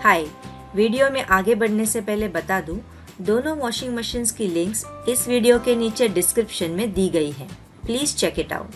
हाय, video में आगे बढ़ने से पहले बता दूं, दोनों वॉशिंग मशीन्स की लिंक्स इस वीडियो के नीचे डिस्क्रिप्शन में दी गई है। Please check it out.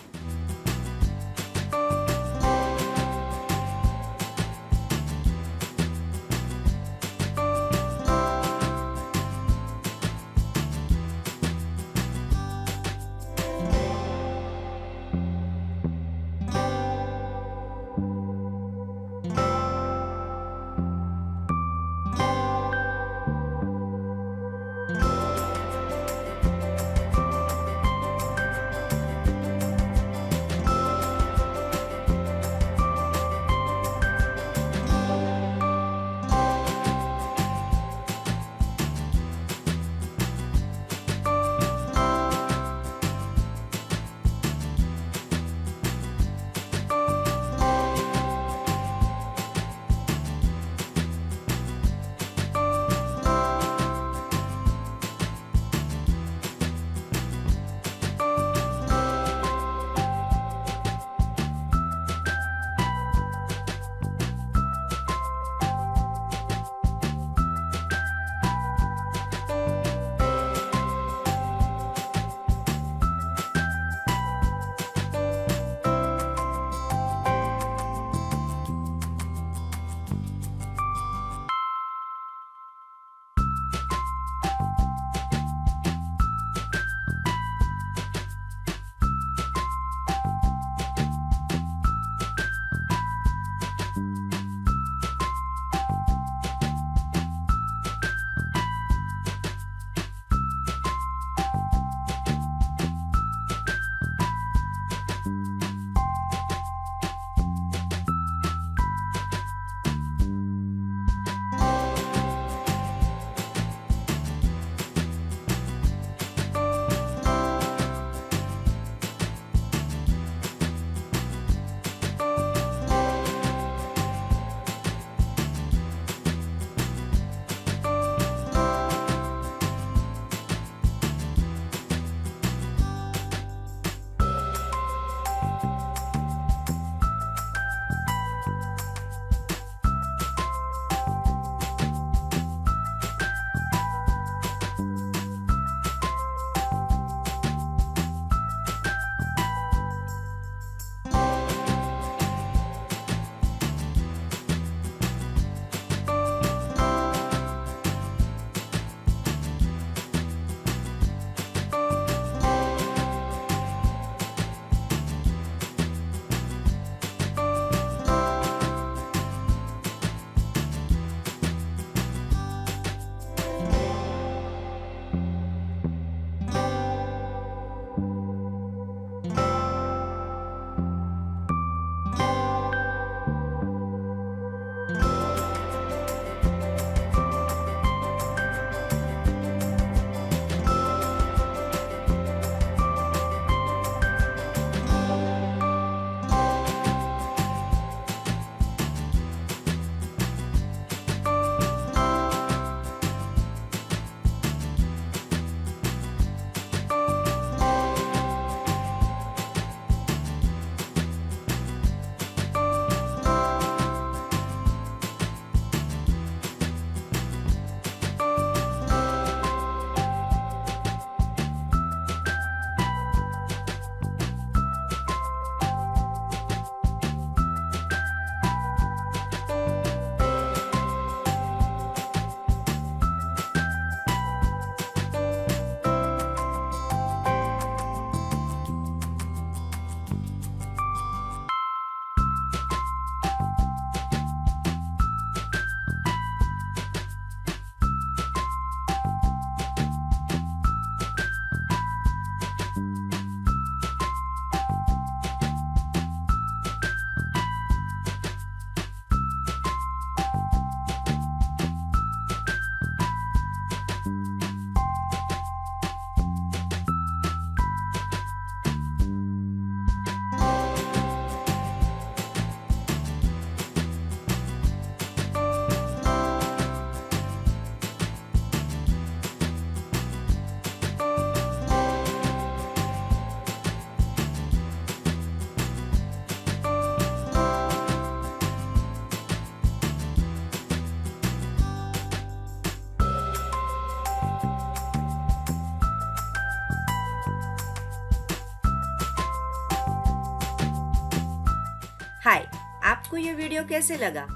Hi, आपको ये वीडियो कैसे लगा?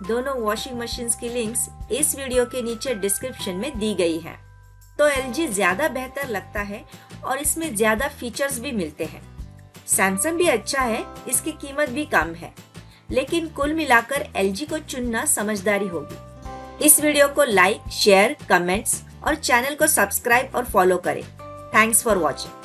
दोनों वॉशिंग मशीन्स की लिंक्स इस वीडियो के नीचे डिस्क्रिप्शन में दी गई है। तो LG ज्यादा बेहतर लगता है और इसमें ज्यादा फीचर्स भी मिलते हैं। सैमसंग भी अच्छा है, इसकी कीमत भी कम है, लेकिन कुल मिलाकर LG को चुनना समझदारी होगी। इस वीडियो को लाइक, शेयर, कमेंट्स और चैनल को सब्सक्राइब और फॉलो करें। Thanks for watching.